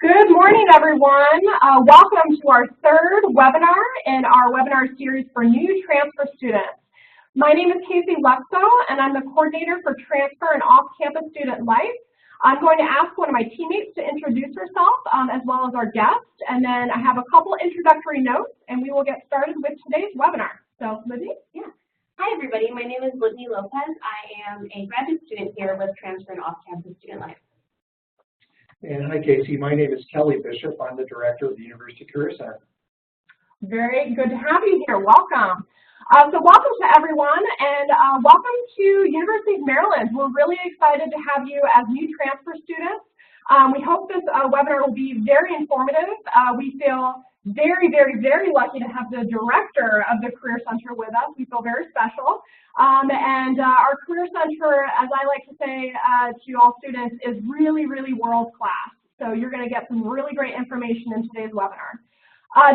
Good morning, everyone. Welcome to our third webinar in our webinar series for new transfer students. My name is Casey Luxo, and I'm the coordinator for transfer and off-campus student life. I'm going to ask one of my teammates to introduce herself, as well as our guest, and then I have a couple introductory notes, and we will get started with today's webinar. So, Lizzie? Yeah. Hi, everybody. My name is Whitney Lopez. I am a graduate student here with Transfer and Off-Campus Student Life. And hi, Casey. My name is Kelly Bishop. I'm the director of the University Career Center. Very good to have you here. Welcome. So welcome to everyone, and welcome to University of Maryland. We're really excited to have you as new transfer students. We hope this webinar will be very informative. We feel very lucky to have the director of the Career Center with us. We feel very special. And our Career Center, as I like to say to all students, is really world class. So you're going to get some really great information in today's webinar.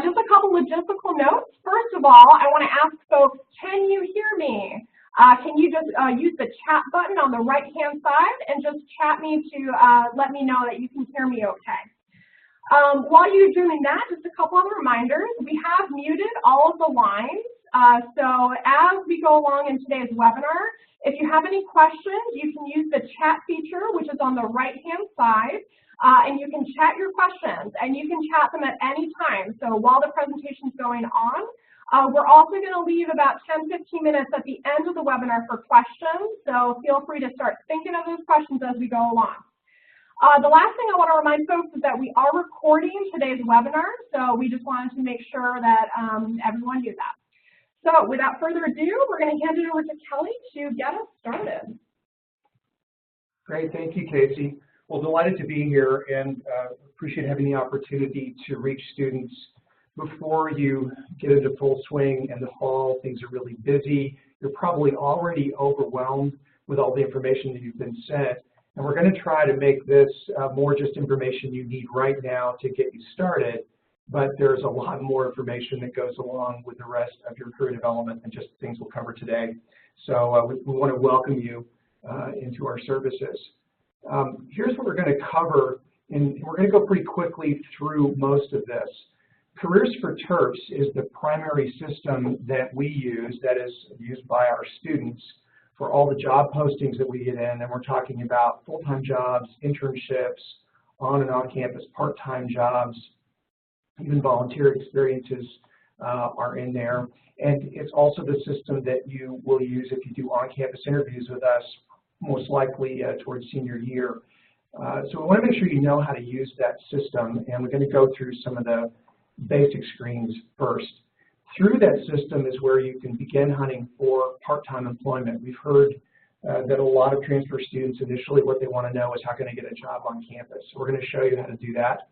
Just a couple logistical notes. First of all, I want to ask folks, can you hear me? Can you just use the chat button on the right-hand side and just chat me to let me know that you can hear me okay? While you're doing that, just a couple other reminders. We have muted all of the lines. So as we go along in today's webinar, if you have any questions, you can use the chat feature, which is on the right-hand side, and you can chat your questions, and you can chat them at any time. So while the presentation is going on, we're also going to leave about 10-15 minutes at the end of the webinar for questions, so feel free to start thinking of those questions as we go along. The last thing I want to remind folks is that we are recording today's webinar, so we just wanted to make sure that everyone knew that. So without further ado, we're going to hand it over to Kelly to get us started. Great, thank you, Casey. Well, delighted to be here and appreciate having the opportunity to reach students before you get into full swing in the fall. Things are really busy. You're probably already overwhelmed with all the information that you've been sent. And we're going to try to make this more just information you need right now to get you started. But there's a lot more information that goes along with the rest of your career development than just things we'll cover today. So we want to welcome you into our services. Here's what we're going to cover, and we're going to go pretty quickly through most of this. Careers for Terps is the primary system that we use, that is used by our students for all the job postings that we get in, and we're talking about full-time jobs, internships, on and off-campus part-time jobs, even volunteer experiences are in there. And it's also the system that you will use if you do on-campus interviews with us, most likely towards senior year. So we want to make sure you know how to use that system, and we're going to go through some of the basic screens first. Through that system is where you can begin hunting for part-time employment. We've heard that a lot of transfer students initially what they want to know is how can I get a job on campus. So we're going to show you how to do that.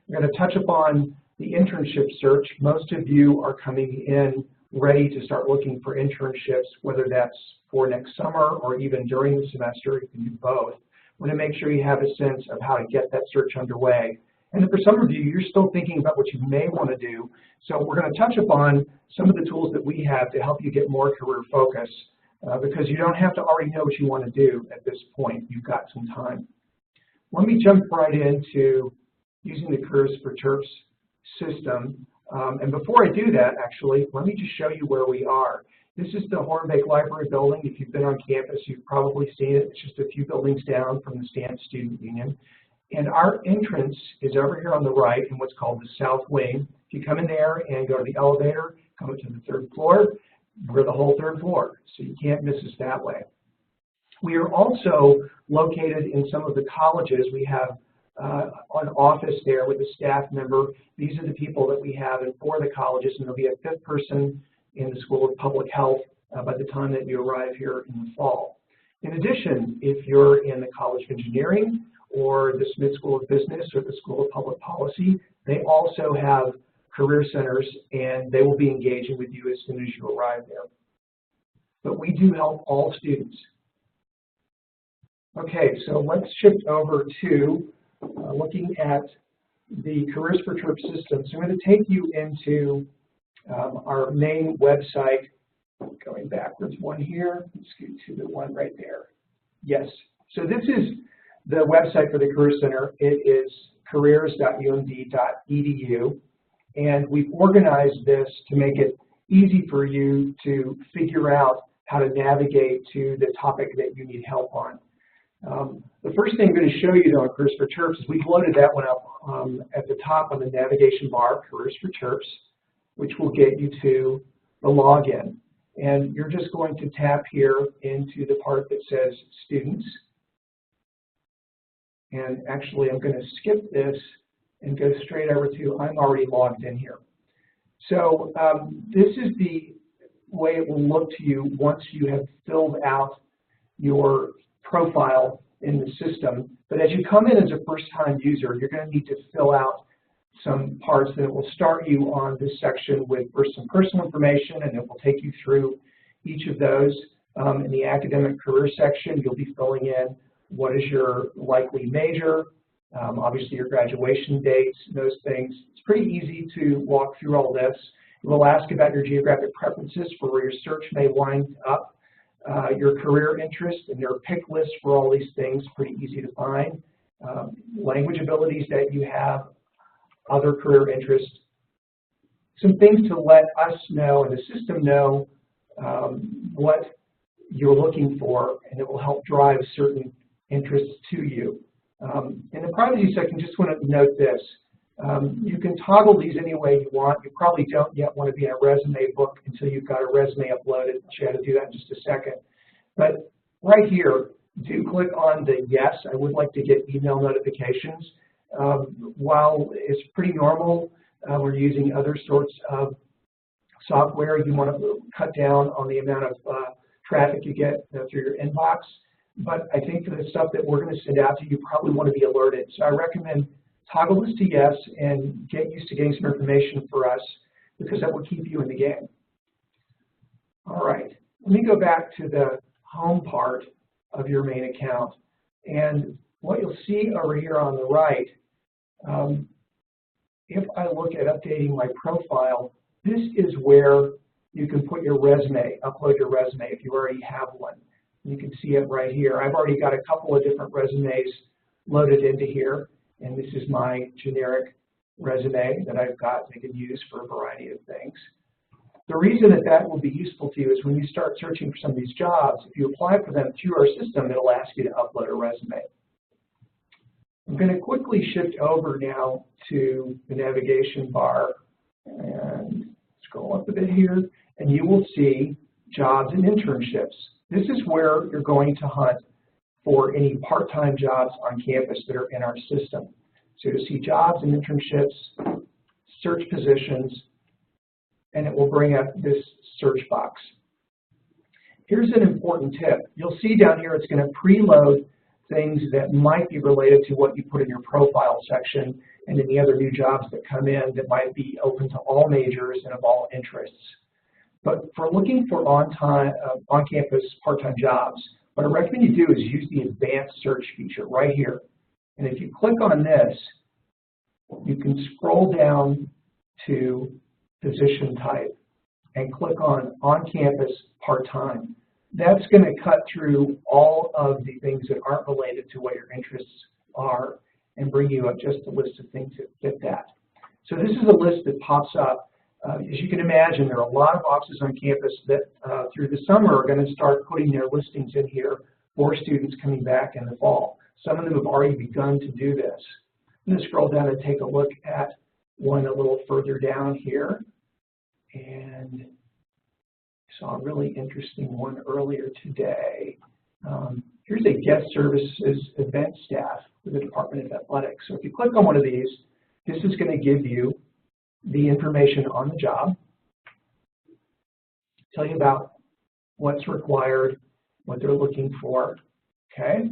We're going to touch upon the internship search. Most of you are coming in ready to start looking for internships, whether that's for next summer or even during the semester. You can do both. We want to make sure you have a sense of how to get that search underway. And for some of you, you're still thinking about what you may want to do. So we're going to touch upon some of the tools that we have to help you get more career focus because you don't have to already know what you want to do at this point. You've got some time. Let me jump right into using the Careers for Terps system. And before I do that, actually, let me just show you where we are. This is the Hornbeck Library building. If you've been on campus, you've probably seen it. It's just a few buildings down from the Stanton Student Union. And our entrance is over here on the right in what's called the South Wing. If you come in there and go to the elevator, come up to the third floor, we're the whole third floor, so you can't miss us that way. We are also located in some of the colleges. We have an office there with a staff member. These are the people that we have in 4 of the colleges, and there'll be a 5th person in the School of Public Health by the time that you arrive here in the fall. In addition, if you're in the College of Engineering or the Smith School of Business or the School of Public Policy, they also have career centers, and they will be engaging with you as soon as you arrive there. But we do help all students. Okay, so let's shift over to looking at the Careers for Terps system. So I'm going to take you into our main website. Going backwards one here, let's get to the one right there. Yes, so this is the website for the Career Center. It is careers.umd.edu, and we've organized this to make it easy for you to figure out how to navigate to the topic that you need help on. The first thing I'm going to show you, though, on Careers for Terps is we've loaded that one up at the top on the navigation bar, Careers for Terps, which will get you to the login. And you're just going to tap here into the part that says Students. And actually, I'm going to skip this and go straight over to I'm already logged in here. So this is the way it will look to you once you have filled out your profile in the system. But as you come in as a first-time user, you're going to need to fill out some parts, and it will start you on this section with first some personal information, and it will take you through each of those. In the academic career section, you'll be filling in what is your likely major, obviously your graduation dates, those things. It's pretty easy to walk through all this. It will ask about your geographic preferences for where your search may wind up, your career interest, and there are pick lists for all these things, pretty easy to find. Language abilities that you have, other career interests, some things to let us know and the system know what you're looking for, and it will help drive certain interests to you. In the privacy section, just want to note this. You can toggle these any way you want. You probably don't yet want to be in a resume book until you've got a resume uploaded. I'll show you how to do that in just a second. But right here, do click on the yes. I would like to get email notifications. While it's pretty normal, we're using other sorts of software. You want to cut down on the amount of traffic you get through your inbox. But I think for the stuff that we're going to send out to you, you probably want to be alerted. So I recommend toggle this to yes and get used to getting some information for us, because that will keep you in the game. All right, let me go back to the home part of your main account. And what you'll see over here on the right, if I look at updating my profile, this is where you can put your resume, upload your resume if you already have one. You can see it right here. I've already got a couple of different resumes loaded into here, and this is my generic resume that I've got that I can use for a variety of things. The reason that that will be useful to you is when you start searching for some of these jobs, if you apply for them through our system, it'll ask you to upload a resume. I'm going to quickly shift over now to the navigation bar and scroll up a bit here, and you will see jobs and internships. This is where you're going to hunt for any part-time jobs on campus that are in our system. So you'll see jobs and internships, search positions, and it will bring up this search box. Here's an important tip. You'll see down here it's going to preload things that might be related to what you put in your profile section and any other new jobs that come in that might be open to all majors and of all interests. But for looking for on-campus part-time jobs, what I recommend you do is use the advanced search feature right here. And if you click on this, you can scroll down to position type and click on campus part-time. That's going to cut through all of the things that aren't related to what your interests are and bring you up just a list of things that fit that. So this is a list that pops up. As you can imagine, there are a lot of offices on campus that through the summer are going to start putting their listings in here for students coming back in the fall. Some of them have already begun to do this. I'm going to scroll down and take a look at one a little further down here. And I saw a really interesting one earlier today. Here's a guest services event staff for the Department of Athletics. So if you click on one of these, this is going to give you the information on the job, tell you about what's required, what they're looking for, okay?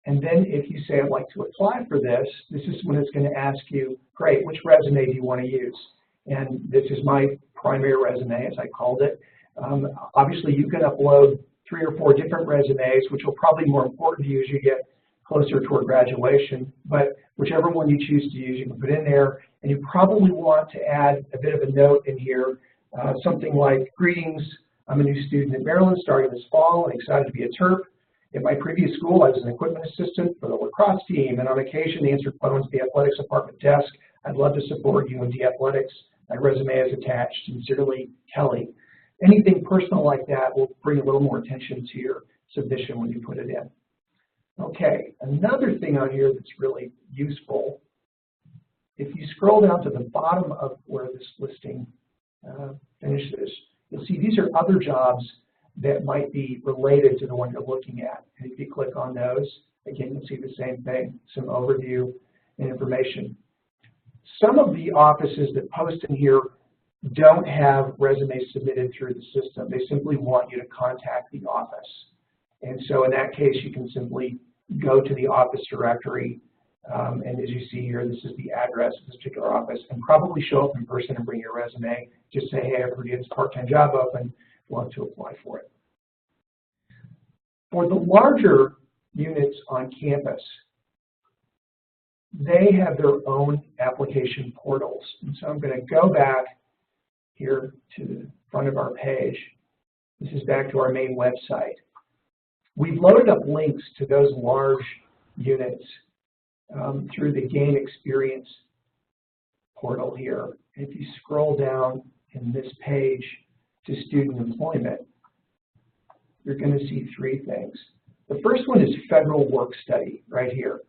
And then if you say, I'd like to apply for this, this is when it's going to ask you, great, which resume do you want to use? And this is my primary resume, as I called it. Obviously, you can upload 3 or 4 different resumes, which will probably be more important to you as you get closer toward graduation. But whichever one you choose to use, you can put in there. And you probably want to add a bit of a note in here, something like, greetings, I'm a new student at Maryland starting this fall and excited to be a Terp. At my previous school, I was an equipment assistant for the lacrosse team, and on occasion answered phones at the athletics department desk. I'd love to support UMD athletics. My resume is attached. Sincerely, Kelly. Anything personal like that will bring a little more attention to your submission when you put it in. Okay, another thing on here that's really useful, if you scroll down to the bottom of where this listing finishes, you'll see these are other jobs that might be related to the one you're looking at. And if you click on those, again, you'll see the same thing, some overview and information. Some of the offices that post in here don't have resumes submitted through the system. They simply want you to contact the office. And so in that case, you can simply go to the office directory, and as you see here, this is the address of this particular office, and probably show up in person and bring your resume. Just say, hey, I've heard you have this part-time job open, want to apply for it. For the larger units on campus, they have their own application portals. And so I'm going to go back here to the front of our page. This is back to our main website. We've loaded up links to those large units through the Gain Experience portal here. If you scroll down in this page to student employment, you're going to see three things. The first one is federal work study right here.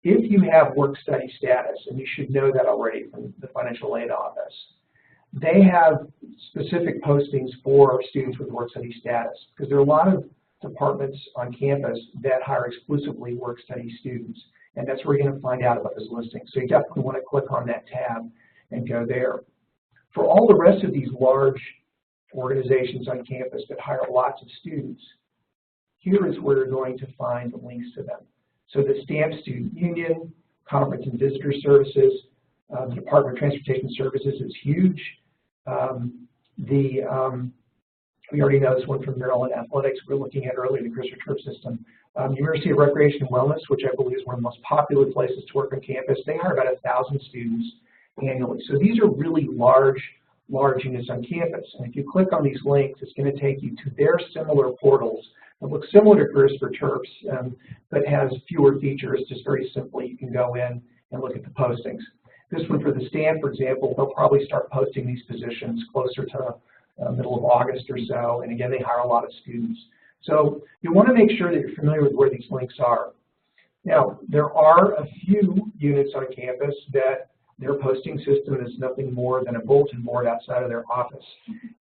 If you have work study status, and you should know that already from the financial aid office, they have specific postings for students with work study status, because there are a lot of departments on campus that hire exclusively work study students, and that's where you're going to find out about this listing. So you definitely want to click on that tab and go there. For all the rest of these large organizations on campus that hire lots of students, here is where you're going to find the links to them. So the Stamp Student Union, Conference and Visitor Services, the Department of Transportation Services is huge. We already know this one from Maryland Athletics we were looking at earlier, the careers for church system. University of Recreation and Wellness, which I believe is one of the most popular places to work on campus, they hire about 1,000 students annually. So these are really large units on campus. And if you click on these links, it's going to take you to their similar portals that look similar to Careers for Terps, but has fewer features. Just very simply, you can go in and look at the postings. This one for the STAN, for example, they'll probably start posting these positions closer to middle of August or so, and again, they hire a lot of students. So you want to make sure that you're familiar with where these links are. Now, there are a few units on campus that their posting system is nothing more than a bulletin board outside of their office.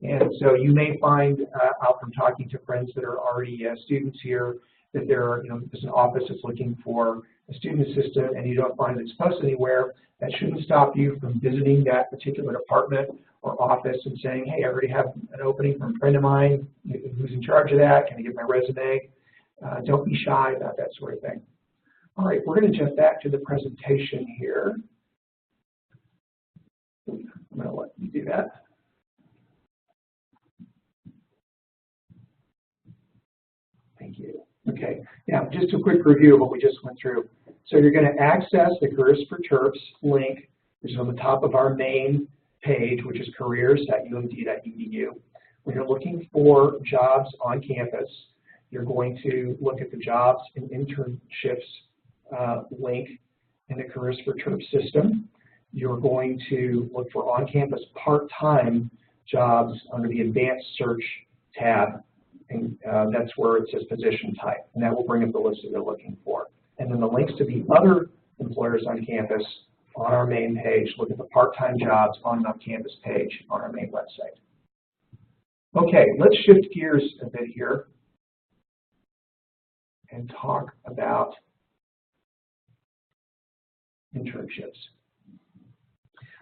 And so you may find out from talking to friends that are already students here that there's an office that's looking for a student assistant and you don't find it's posted anywhere. That shouldn't stop you from visiting that particular department or office and saying, hey, I already have an opening from a friend of mine who's in charge of that. Can I get my resume? Don't be shy about that sort of thing. All right, we're going to jump back to the presentation here. I'm going to let you do that. Thank you. Okay, now just a quick review of what we just went through. So you're going to access the Careers for Terps link, which is on the top of our main page, which is careers.umd.edu. When you're looking for jobs on campus, you're going to look at the jobs and internships link in the Careers for Terps system. You're going to look for on-campus part-time jobs under the Advanced Search tab, and that's where it says position type, and that will bring up the list that you're looking for. And then the links to the other employers on campus on our main page. Look at the part-time jobs on the campus page on our main website. Okay, let's shift gears a bit here and talk about internships.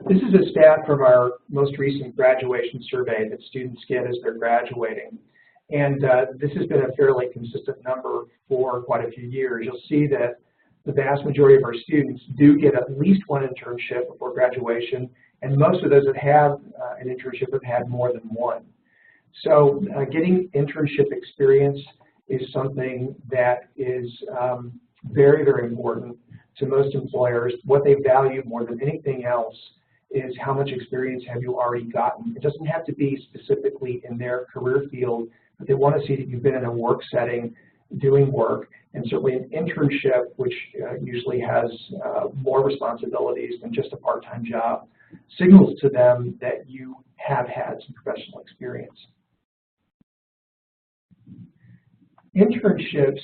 This is a stat from our most recent graduation survey that students get as they're graduating. And this has been a fairly consistent number for quite a few years. You'll see that the vast majority of our students do get at least one internship before graduation, and most of those that have an internship have had more than one. So getting internship experience is something that is very, very important to most employers. What they value more than anything else is how much experience have you already gotten. It doesn't have to be specifically in their career field, but they want to see that you've been in a work setting doing work, and certainly an internship, which usually has more responsibilities than just a part-time job, signals to them that you have had some professional experience. Internships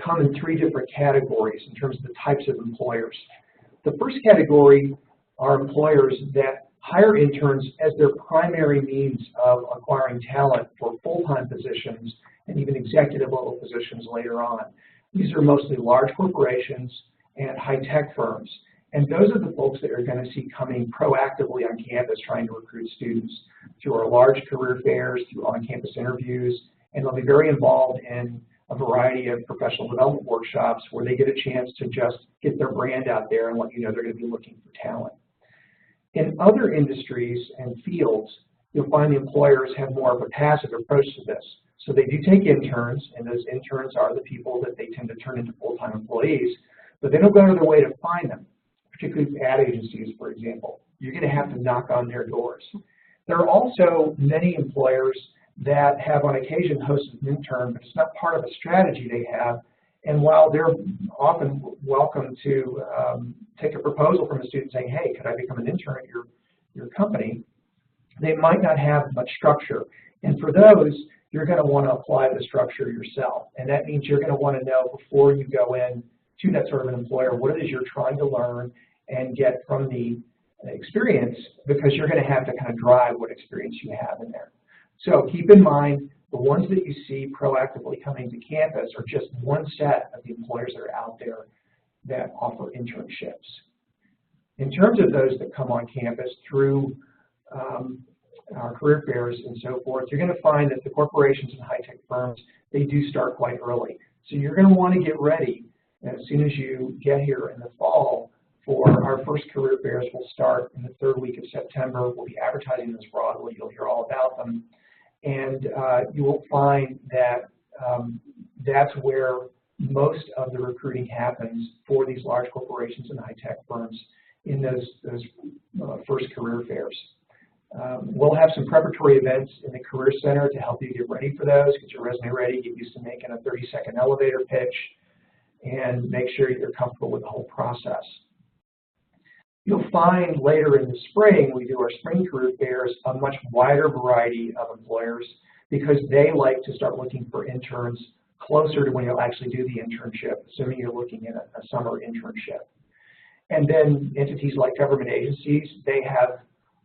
come in three different categories in terms of the types of employers. The first category are employers that hire interns as their primary means of acquiring talent for full-time positions and even executive level positions later on. These are mostly large corporations and high-tech firms. And those are the folks that you're going to see coming proactively on campus trying to recruit students through our large career fairs, through on-campus interviews, and they'll be very involved in a variety of professional development workshops where they get a chance to just get their brand out there and let you know they're going to be looking for talent. In other industries and fields, you'll find the employers have more of a passive approach to this. So they do take interns, and those interns are the people that they tend to turn into full-time employees, but they don't go out of their way to find them, particularly ad agencies, for example. You're going to have to knock on their doors. There are also many employers that have on occasion hosted an intern, but it's not part of a strategy they have. And while they're often welcome to take a proposal from a student saying, hey, could I become an intern at your company, they might not have much structure. And for those, you're going to want to apply the structure yourself. And that means you're going to want to know before you go in to that sort of an employer what it is you're trying to learn and get from the experience, because you're going to have to kind of drive what experience you have in there. So keep in mind, the ones that you see proactively coming to campus are just one set of the employers that are out there that offer internships. In terms of those that come on campus through our career fairs and so forth, you're going to find that the corporations and high-tech firms, they do start quite early. So you're going to want to get ready as soon as you get here in the fall for our first career fairs. Will start in the third week of September. We'll be advertising this broadly. You'll hear all about them. And you will find that that's where most of the recruiting happens for these large corporations and high-tech firms in those first career fairs. We'll have some preparatory events in the Career Center to help you get ready for those, get your resume ready, get used to making a 30-second elevator pitch, and make sure you're comfortable with the whole process. You'll find later in the spring, we do our spring career fairs, a much wider variety of employers because they like to start looking for interns closer to when you'll actually do the internship, assuming you're looking at a summer internship. And then entities like government agencies, they have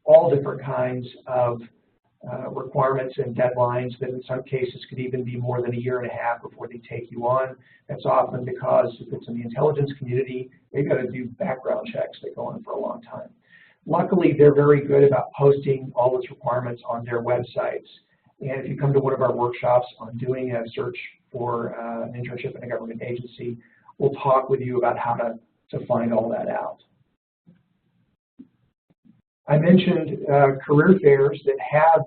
all different kinds of requirements and deadlines that in some cases could even be more than a year and a half before they take you on. That's often because if it's in the intelligence community, they've got to do background checks that go on for a long time. Luckily, they're very good about posting all those requirements on their websites. And if you come to one of our workshops on doing a search for an internship in a government agency, we'll talk with you about how to find all that out. I mentioned career fairs that have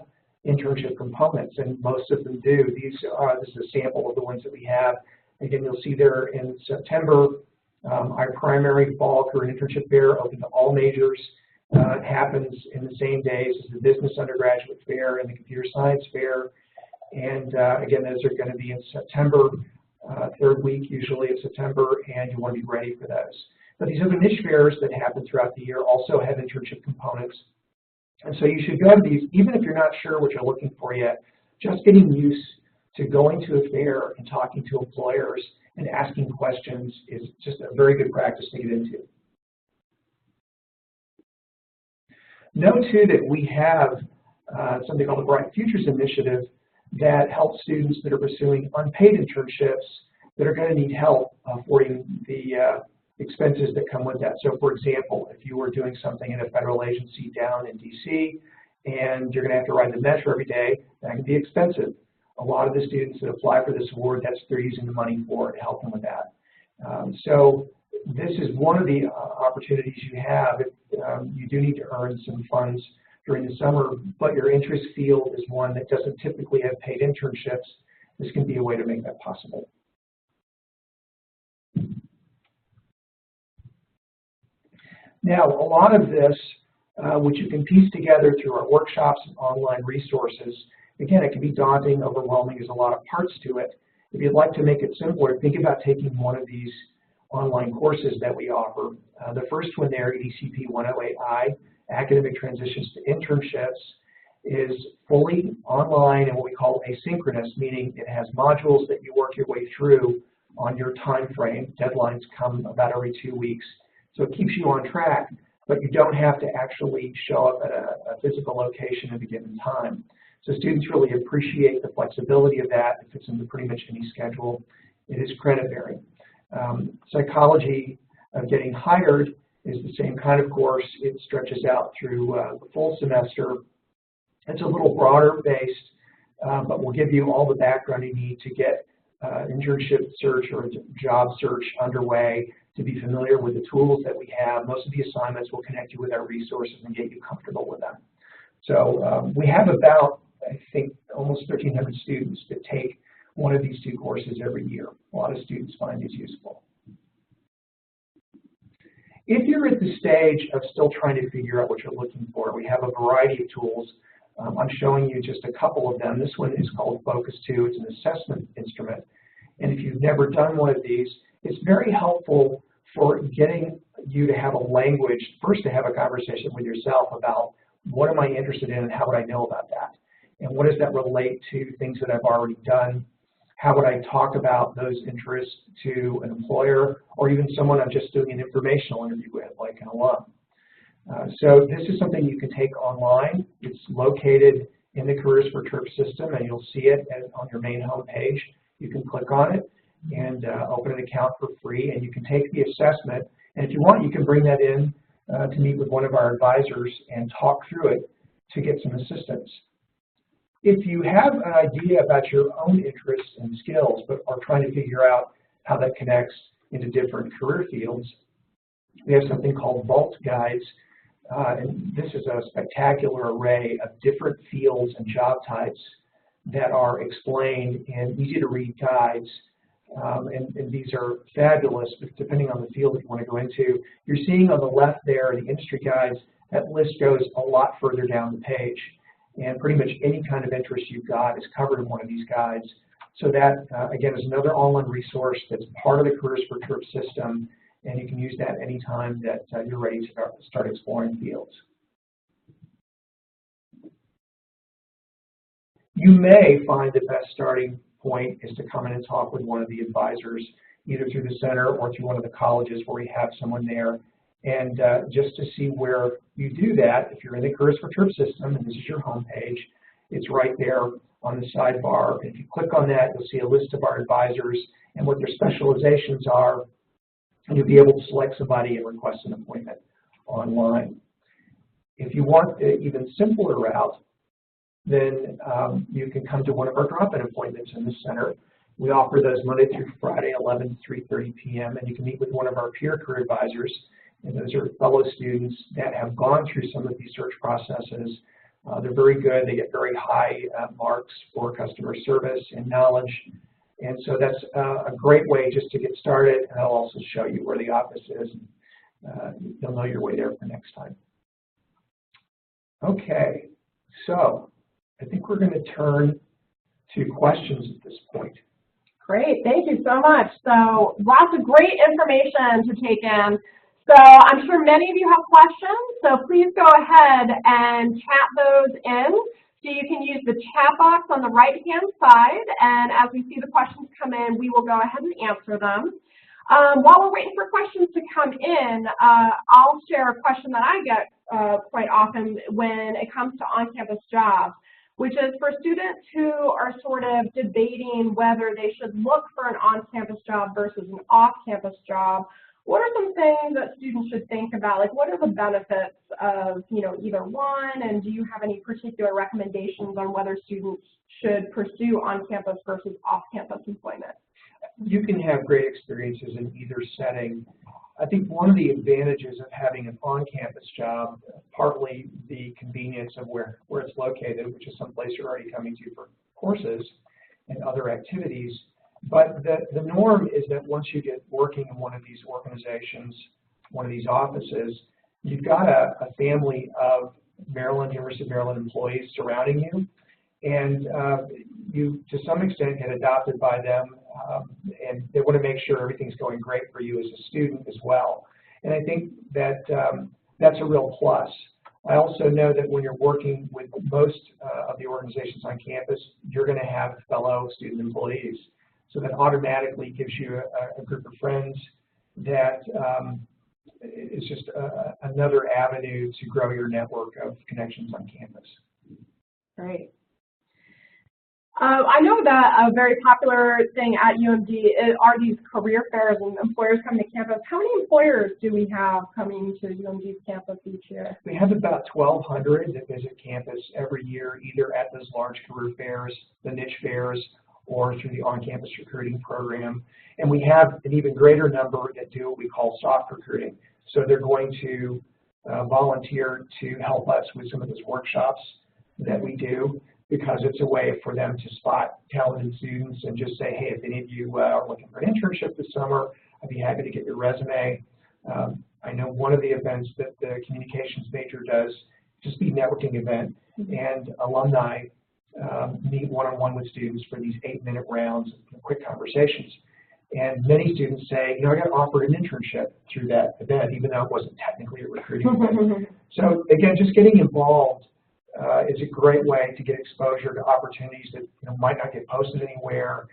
internship components, and most of them do. This is a sample of the ones that we have. Again, you'll see there in September, our primary fall career internship fair, open to all majors. It happens in the same days as the business undergraduate fair and the computer science fair. And again, those are going to be in September, third week usually of September, and you want to be ready for those. But these other niche fairs that happen throughout the year also have internship components. And so you should go to these, even if you're not sure what you're looking for yet, just getting used to going to a fair and talking to employers and asking questions is just a very good practice to get into. Know too that we have something called the Bright Futures Initiative that helps students that are pursuing unpaid internships that are going to need help affording the expenses that come with that. So for example, if you were doing something in a federal agency down in DC and you're going to have to ride the metro every day, that can be expensive. A lot of the students that apply for this award, that's what they're using the money for to help them with that. So this is one of the opportunities you have if you do need to earn some funds during the summer, but your interest field is one that doesn't typically have paid internships. This can be a way to make that possible. Now, a lot of this, which you can piece together through our workshops and online resources, again, it can be daunting, overwhelming, there's a lot of parts to it, If you'd like to make it simpler, think about taking one of these online courses that we offer. The first one there, EDCP 108I, Academic Transitions to Internships, is fully online and what we call asynchronous, meaning it has modules that you work your way through on your time frame. Deadlines come about every 2 weeks, so it keeps you on track, but you don't have to actually show up at a physical location at a given time. So students really appreciate the flexibility of that. It fits into pretty much any schedule. It is credit bearing. Psychology of Getting Hired is the same kind of course. It stretches out through the full semester. It's a little broader based, but will give you all the background you need to get internship search or job search underway, to be familiar with the tools that we have. Most of the assignments will connect you with our resources and get you comfortable with them. So we have about, I think, almost 1,300 students that take one of these two courses every year. A lot of students find these useful. If you're at the stage of still trying to figure out what you're looking for, we have a variety of tools. I'm showing you just a couple of them. This one is called Focus 2. It's an assessment instrument. And if you've never done one of these, it's very helpful for getting you to have a language, first to have a conversation with yourself about what am I interested in and how would I know about that? And what does that relate to things that I've already done? How would I talk about those interests to an employer or even someone I'm just doing an informational interview with, like an alum? So this is something you can take online. It's located in the Careers for TERP system, and you'll see it on your main home page. You can click on it and open an account for free, and you can take the assessment. And if you want, you can bring that in to meet with one of our advisors and talk through it to get some assistance. If you have an idea about your own interests and skills, but are trying to figure out how that connects into different career fields, we have something called Vault Guides. And this is a spectacular array of different fields and job types that are explained in easy-to-read guides. And these are fabulous, depending on the field that you want to go into. You're seeing on the left there, the industry guides. That list goes a lot further down the page. And pretty much any kind of interest you've got is covered in one of these guides. So that, again, is another online resource that's part of the Careers for TERP system, and you can use that anytime that you're ready to start exploring fields. You may find the best starting point is to come in and talk with one of the advisors, either through the center or through one of the colleges where we have someone there. And just to see where you do that, if you're in the Careers for TERP system, and this is your home page, it's right there on the sidebar. If you click on that, you'll see a list of our advisors and what their specializations are, and you'll be able to select somebody and request an appointment online. If you want the even simpler route, then you can come to one of our drop-in appointments in the center. We offer those Monday through Friday, 11 to 3:30 p.m., and you can meet with one of our peer career advisors. And those are fellow students that have gone through some of these search processes. They're very good. They get very high marks for customer service and knowledge. And so that's a great way just to get started. And I'll also show you where the office is. You'll know your way there for next time. Okay, so I think we're going to turn to questions at this point. Great, thank you so much. So lots of great information to take in. So I'm sure many of you have questions, so please go ahead and chat those in. So you can use the chat box on the right-hand side, and as we see the questions come in, we will go ahead and answer them. While we're waiting for questions to come in, I'll share a question that I get quite often when it comes to on-campus jobs, which is for students who are sort of debating whether they should look for an on-campus job versus an off-campus job. What are some things that students should think about? Like, what are the benefits of, either one, and do you have any particular recommendations on whether students should pursue on-campus versus off-campus employment? You can have great experiences in either setting. I think one of the advantages of having an on-campus job, partly the convenience of where it's located, which is someplace you're already coming to for courses and other activities. But the norm is that once you get working in one of these organizations, one of these offices, you've got a family of University of Maryland employees surrounding you, and you, to some extent, get adopted by them, and they want to make sure everything's going great for you as a student as well. And I think that that's a real plus. I also know that when you're working with most of the organizations on campus, you're going to have fellow student employees. So that automatically gives you a group of friends that is just another avenue to grow your network of connections on campus. Great. I know that a very popular thing at UMD are these career fairs and employers coming to campus. How many employers do we have coming to UMD's campus each year? We have about 1,200 that visit campus every year, either at those large career fairs, the niche fairs, or through the on-campus recruiting program. And we have an even greater number that do what we call soft recruiting. So they're going to volunteer to help us with some of those workshops that we do, because it's a way for them to spot talented students and just say, hey, if any of you are looking for an internship this summer, I'd be happy to get your resume. I know one of the events that the communications major does, just be a networking event, and alumni meet one-on-one with students for these 8-minute rounds of quick conversations. And many students say, you know, I got offered an internship through that event, even though it wasn't technically a recruiting event. So again, just getting involved is a great way to get exposure to opportunities that might not get posted anywhere,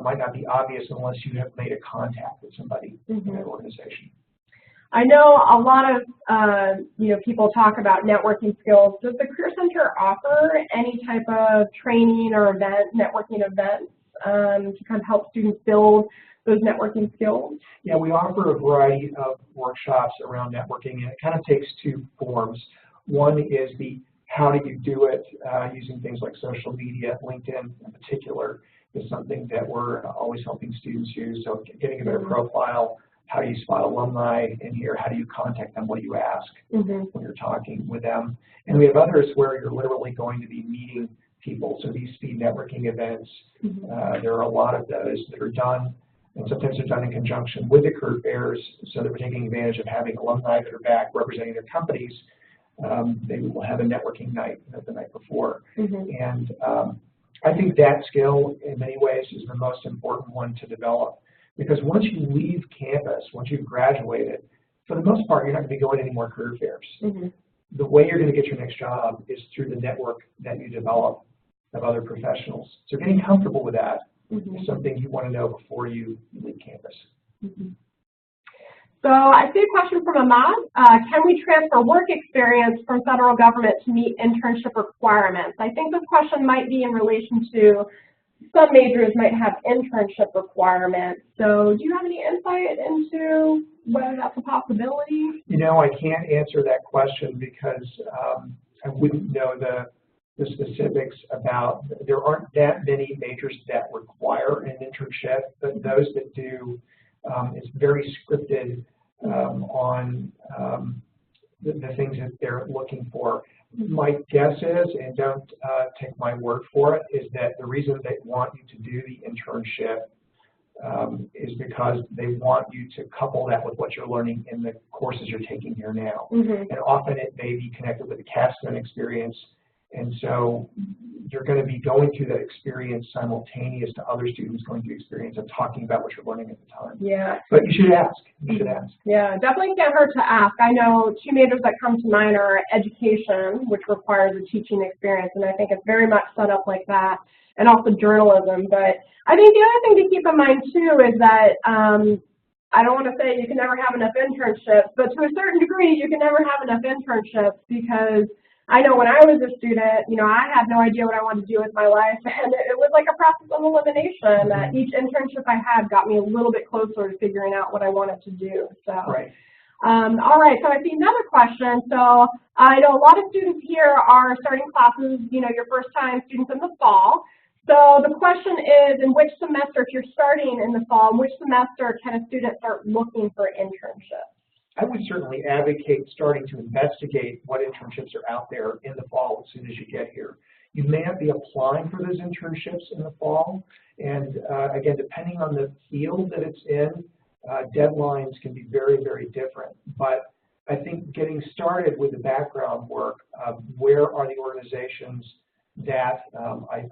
might not be obvious unless you have made a contact with somebody in that organization. I know a lot of people talk about networking skills. Does the Career Center offer any type of training or networking events to kind of help students build those networking skills? Yeah, we offer a variety of workshops around networking, and it kind of takes two forms. One is the how do you do it using things like social media. LinkedIn in particular is something that we're always helping students use. So getting a better profile, how do you spot alumni in here, how do you contact them, what do you ask when you're talking with them. And we have others where you're literally going to be meeting people. So these speed networking events, there are a lot of those that are done, and sometimes they're done in conjunction with the career fairs, so that we're taking advantage of having alumni that are back representing their companies. They will have a networking night the night before. And I think that skill in many ways is the most important one to develop, because once you leave campus, once you've graduated, for the most part, you're not going to be going to any more career fairs. The way you're going to get your next job is through the network that you develop of other professionals. So getting comfortable with that is something you want to know before you leave campus. So I see a question from Ahmad. Can we transfer work experience from federal government to meet internship requirements? I think this question might be in relation to some majors might have internship requirements. So do you have any insight into whether that's a possibility? You know, I can't answer that question because I wouldn't know the specifics about, there aren't that many majors that require an internship, but those that do, it's very scripted on the things that they're looking for. My guess is, and don't take my word for it, is that the reason they want you to do the internship is because they want you to couple that with what you're learning in the courses you're taking here now. And often it may be connected with a capstone experience, and so you're going to be going through that experience simultaneous to other students going through experience of talking about what you're learning at the time. Yeah. But you should ask. You should ask. Yeah, definitely can't hurt to ask. I know two majors that come to mind are education, which requires a teaching experience, and I think it's very much set up like that, and also journalism. But I think the other thing to keep in mind too is that I don't want to say you can never have enough internships, but to a certain degree you can never have enough internships, because I know when I was a student, I had no idea what I wanted to do with my life, and it was like a process of elimination. Each internship I had got me a little bit closer to figuring out what I wanted to do. So, all right, so I see another question. So I know a lot of students here are starting classes, your first time students in the fall. So the question is, in which semester, if you're starting in the fall, in which semester can a student start looking for internships? I would certainly advocate starting to investigate what internships are out there in the fall as soon as you get here. You may not be applying for those internships in the fall, and again, depending on the field that it's in, deadlines can be very, very different. But I think getting started with the background work of where are the organizations that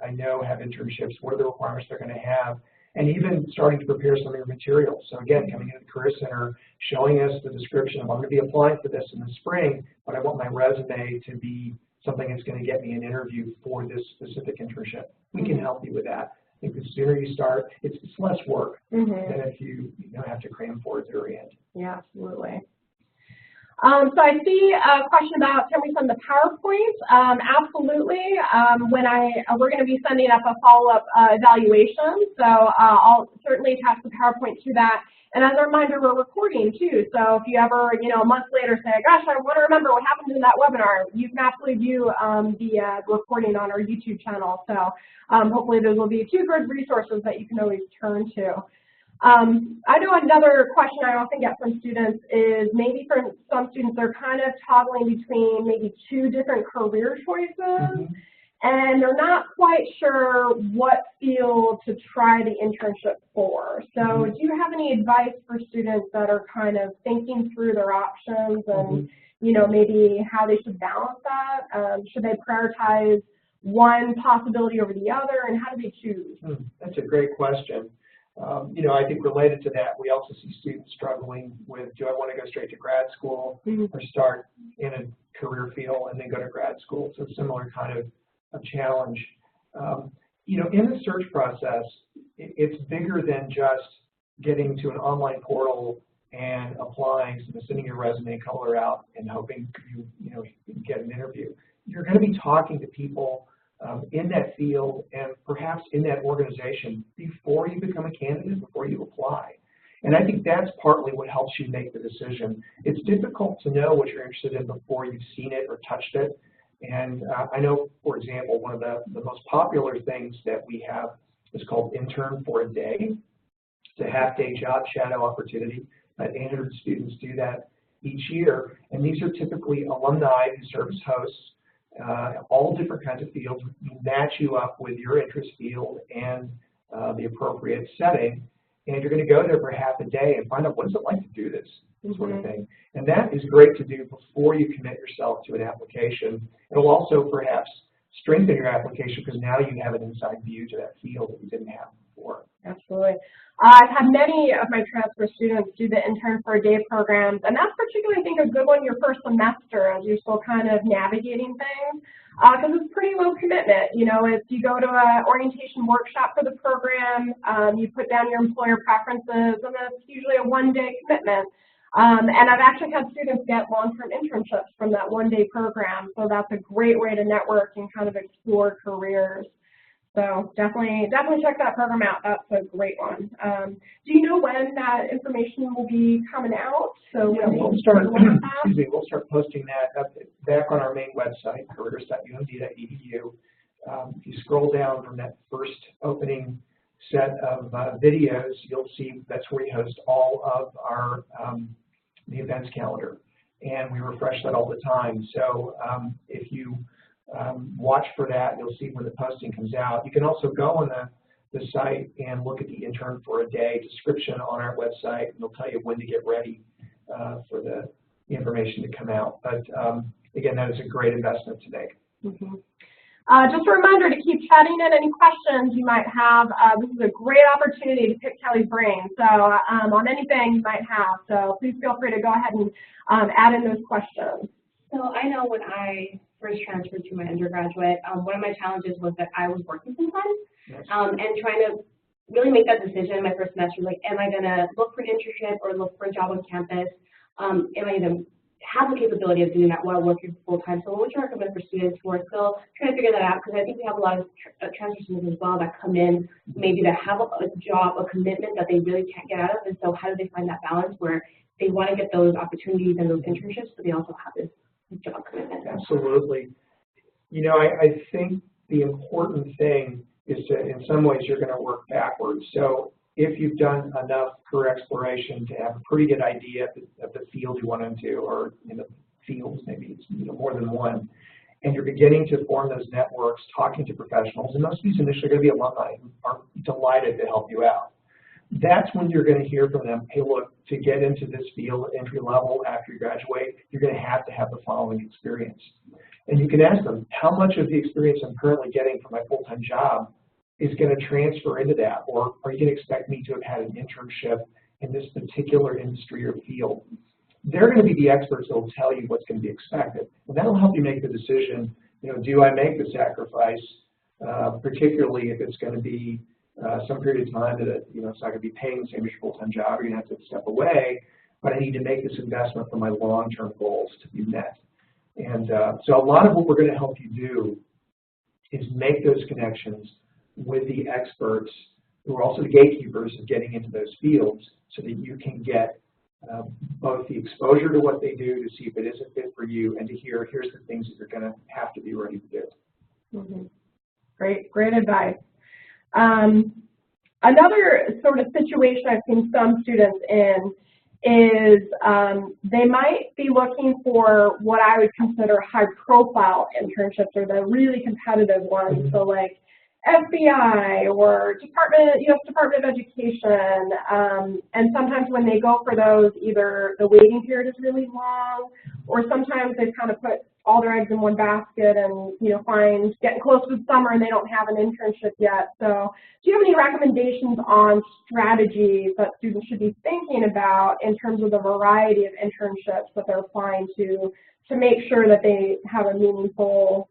I know have internships, what are the requirements they're going to have, and even starting to prepare some of your materials. So again, coming into the Career Center, showing us the description of I'm going to be applying for this in the spring, but I want my resume to be something that's going to get me an interview for this specific internship. We can help you with that. I think the sooner you start, it's less work than if you have to cram for it at the very end. Yeah, absolutely. So I see a question about, can we send the PowerPoint? Absolutely. We're going to be sending up a follow-up evaluation, so I'll certainly attach the PowerPoint to that. And as a reminder, we're recording too. So if you ever, a month later say, gosh, I want to remember what happened in that webinar, you can absolutely view the recording on our YouTube channel. So hopefully those will be two good resources that you can always turn to. I know another question I often get from students is maybe for some students they're kind of toggling between maybe two different career choices, and they're not quite sure what field to try the internship for. So do you have any advice for students that are kind of thinking through their options and maybe how they should balance that? Should they prioritize one possibility over the other, and how do they choose? That's a great question. I think related to that, we also see students struggling with, do I want to go straight to grad school or start in a career field and then go to grad school? So a similar kind of a challenge. In the search process, it's bigger than just getting to an online portal and applying, sending your resume color out and hoping you get an interview. You're going to be talking to people in that field and perhaps in that organization before you become a candidate, before you apply. And I think that's partly what helps you make the decision. It's difficult to know what you're interested in before you've seen it or touched it. And I know, for example, one of the most popular things that we have is called Intern for a Day. It's a half-day job shadow opportunity. About 800 students do that each year. And these are typically alumni who serve as hosts. All different kinds of fields. We match you up with your interest field and the appropriate setting, and you're going to go there for half a day and find out what is it like to do this sort of thing. And that is great to do before you commit yourself to an application. It will also perhaps strengthen your application because now you have an inside view to that field that you didn't have before. Absolutely. I've had many of my transfer students do the Intern for a Day programs, and that's particularly, I think, a good one your first semester as you're still kind of navigating things, because it's pretty low commitment. If you go to an orientation workshop for the program, you put down your employer preferences, and that's usually a one-day commitment. And I've actually had students get long-term internships from that one-day program, so that's a great way to network and kind of explore careers. So definitely check that program out. That's a great one. Do you know when that information will be coming out? So yeah, we'll start posting that back on our main website, careers.umd.edu. If you scroll down from that first opening set of videos, you'll see that's where we host all of our the events calendar, and we refresh that all the time. So if you watch for that, you'll see when the posting comes out. You can also go on the site and look at the Intern for a Day description on our website, and it'll tell you when to get ready for the information to come out. But again, that is a great investment to make. Just a reminder to keep chatting in any questions you might have. This is a great opportunity to pick Kelly's brain, so on anything you might have. So please feel free to go ahead and add in those questions. So I know when I first transferred to my undergraduate, one of my challenges was that I was working sometimes, and trying to really make that decision in my first semester, like, am I going to look for an internship or look for a job on campus? Am I going to have the capability of doing that while working full-time? So what would you recommend for students who are still trying to figure that out? Because I think we have a lot of transfer students as well that come in maybe that have a job, a commitment that they really can't get out of, and so how do they find that balance where they want to get those opportunities and those internships, but they also have this job commitment? Absolutely. I think the important thing is to, in some ways, you're going to work backwards. So if you've done enough career exploration to have a pretty good idea of the field you want into, or fields, maybe it's more than one, and you're beginning to form those networks, talking to professionals, and most of these initially are going to be alumni who are delighted to help you out. That's when you're going to hear from them, hey, look, to get into this field entry level after you graduate, you're going to have the following experience. And you can ask them, how much of the experience I'm currently getting from my full-time job is going to transfer into that? Or are you going to expect me to have had an internship in this particular industry or field? They're going to be the experts that will tell you what's going to be expected. And that'll help you make the decision, do I make the sacrifice, particularly if it's going to be some period of time that it's not going to be paying the same as your full-time job, you're going to have to step away, but I need to make this investment for my long-term goals to be met. And so a lot of what we're going to help you do is make those connections with the experts who are also the gatekeepers of getting into those fields so that you can get both the exposure to what they do to see if it is a fit for you and to hear, here's the things that you're going to have to be ready to do. Mm-hmm. Great advice. Another sort of situation I've seen some students in is they might be looking for what I would consider high-profile internships, or the really competitive ones, so like FBI or U.S. Department of Education, and sometimes when they go for those, either the waiting period is really long, or sometimes they kind of put all their eggs in one basket and find getting close to summer and they don't have an internship yet. So do you have any recommendations on strategies that students should be thinking about in terms of the variety of internships that they're applying to make sure that they have a meaningful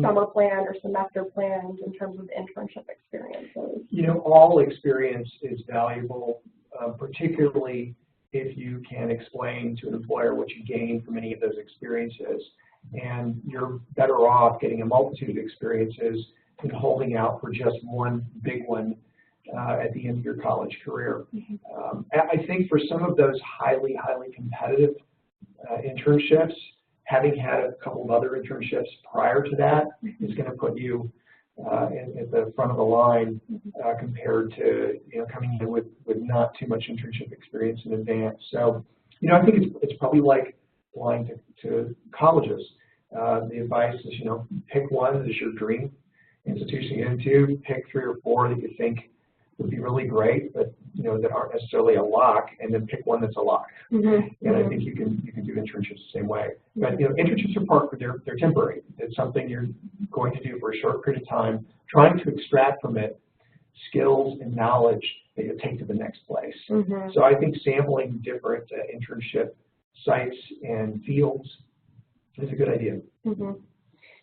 summer plan or semester plans in terms of internship experiences? All experience is valuable, particularly if you can explain to an employer what you gain from any of those experiences. And you're better off getting a multitude of experiences than holding out for just one big one at the end of your college career. I think for some of those highly competitive internships, having had a couple of other internships prior to that is going to put you at the front of the line compared to coming in with not too much internship experience in advance. So I think it's probably like applying to colleges. The advice is pick one that is your dream institution to get into, pick 3 or 4 that you think would be really great, but that aren't necessarily a lock, and then pick one that's a lock. And I think you can do internships the same way. But internships are they're temporary. It's something you're going to do for a short period of time, trying to extract from it skills and knowledge that you'll take to the next place. So I think sampling different internship sites and fields is a good idea.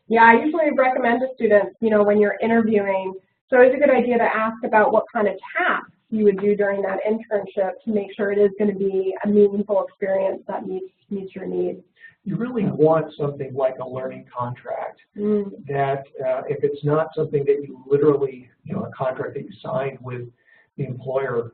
Yeah, I usually recommend to students, when you're interviewing, it's always a good idea to ask about what kind of tasks you would do during that internship to make sure it is going to be a meaningful experience that meets your needs. You really want something like a learning contract that if it's not something that you literally, a contract that you signed with the employer,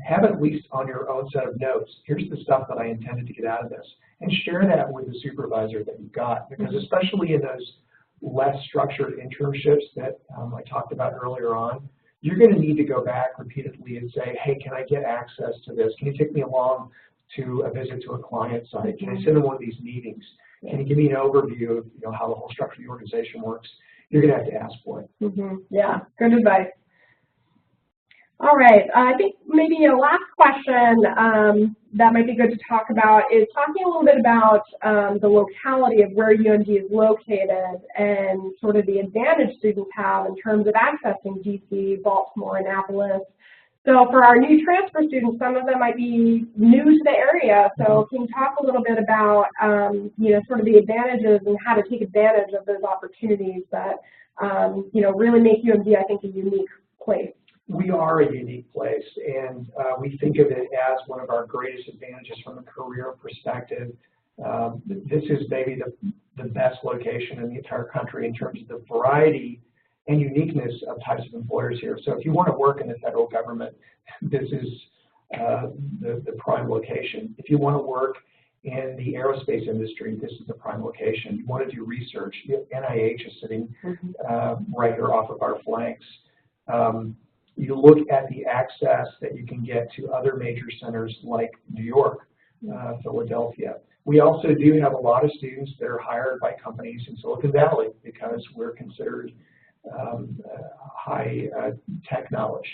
have at least on your own set of notes, here's the stuff that I intended to get out of this, and share that with the supervisor that you've got, because especially in those less structured internships that I talked about earlier on, you're going to need to go back repeatedly and say, hey, can I get access to this? Can you take me along to a visit to a client site? Can I sit in one of these meetings? Can you give me an overview of how the whole structure of the organization works? You're going to have to ask for it. Yeah, good advice. All right, I think maybe a last question that might be good to talk about is talking a little bit about the locality of where UMD is located and sort of the advantage students have in terms of accessing DC, Baltimore, Annapolis. So for our new transfer students, some of them might be new to the area. So can you talk a little bit about sort of the advantages and how to take advantage of those opportunities that really make UMD, I think, a unique place? We are a unique place, and we think of it as one of our greatest advantages from a career perspective. This is maybe the best location in the entire country in terms of the variety and uniqueness of types of employers here. So if you want to work in the federal government, this is the prime location. If you want to work in the aerospace industry, this is the prime location. You want to do research, NIH is sitting right here off of our flanks. You look at the access that you can get to other major centers like New York, Philadelphia. We also do have a lot of students that are hired by companies in Silicon Valley because we're considered high tech knowledge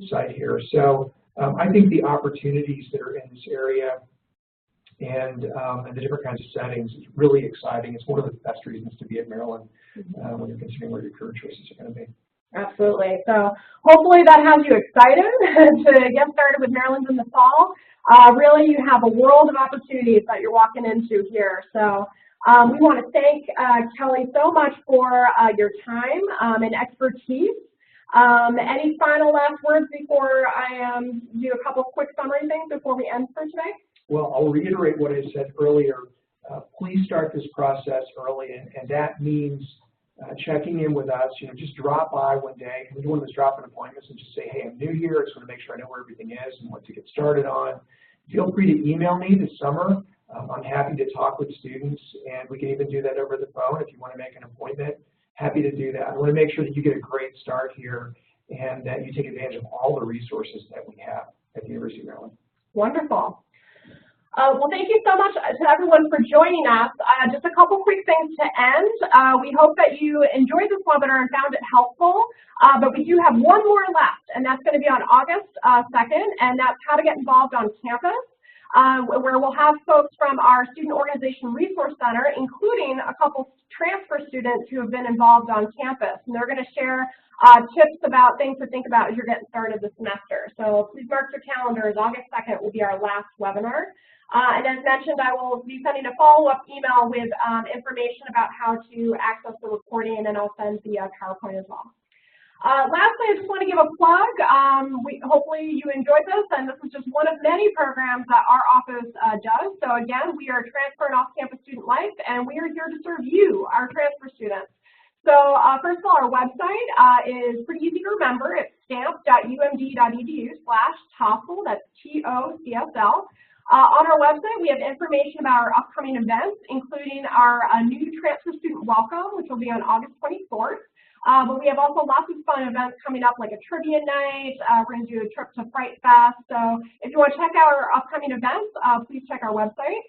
site here. So I think the opportunities that are in this area and the different kinds of settings is really exciting. It's one of the best reasons to be at Maryland when you're considering where your career choices are going to be. Absolutely. So hopefully that has you excited to get started with Maryland in the fall. Really, you have a world of opportunities that you're walking into here. So we want to thank Kelly so much for your time and expertise. Any final last words before I do a couple quick summary things before we end for today? Well, I'll reiterate what I said earlier. Please start this process early, and that means checking in with us. Just drop by one day. We do one of those drop-in appointments and just say, hey, I'm new here. I just want to make sure I know where everything is and what to get started on. Feel free to email me this summer. I'm happy to talk with students, and we can even do that over the phone if you want to make an appointment. Happy to do that. I want to make sure that you get a great start here and that you take advantage of all the resources that we have at the University of Maryland. Wonderful. Well, thank you so much to everyone for joining us. Just a couple quick things to end. We hope that you enjoyed this webinar and found it helpful, but we do have one more left, and that's going to be on August 2nd, and that's how to get involved on campus, where we'll have folks from our Student Organization Resource Center, including a couple transfer students who have been involved on campus, and they're going to share tips about things to think about as you're getting started this semester. So please mark your calendars. August 2nd will be our last webinar. And as mentioned, I will be sending a follow-up email with information about how to access the recording, and I'll send the PowerPoint as well. Lastly, I just want to give a plug. Hopefully you enjoyed this, and this is just one of many programs that our office does. So again, we are Transfer and Off-Campus Student Life, and we are here to serve you, our transfer students. So first of all, our website is pretty easy to remember. It's stamp.umd.edu/TOSL, that's TOCSL. On our website, we have information about our upcoming events, including our new transfer student welcome, which will be on August 24th. But we have also lots of fun events coming up, like a trivia night. We're going to do a trip to Fright Fest. So if you want to check out our upcoming events, please check our website.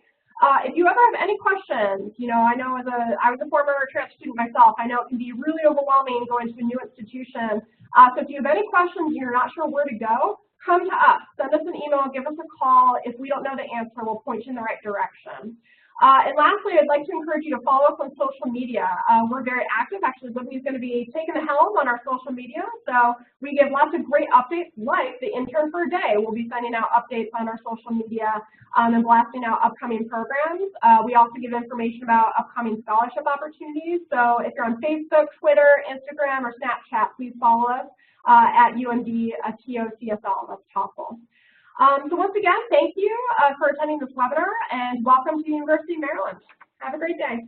If you ever have any questions, I know I was a former transfer student myself. I know it can be really overwhelming going to a new institution. So if you have any questions and you're not sure where to go, come to us. Send us an email, give us a call. If we don't know the answer, we'll point you in the right direction. And lastly, I'd like to encourage you to follow us on social media. We're very active. Actually, Libby's going to be taking the helm on our social media. So we give lots of great updates, like the Intern for a Day. We'll be sending out updates on our social media and blasting out upcoming programs. We also give information about upcoming scholarship opportunities. So if you're on Facebook, Twitter, Instagram, or Snapchat, please follow us at UMD TOCSL. That's TOSL. So once again, thank you for attending this webinar, and welcome to the University of Maryland. Have a great day.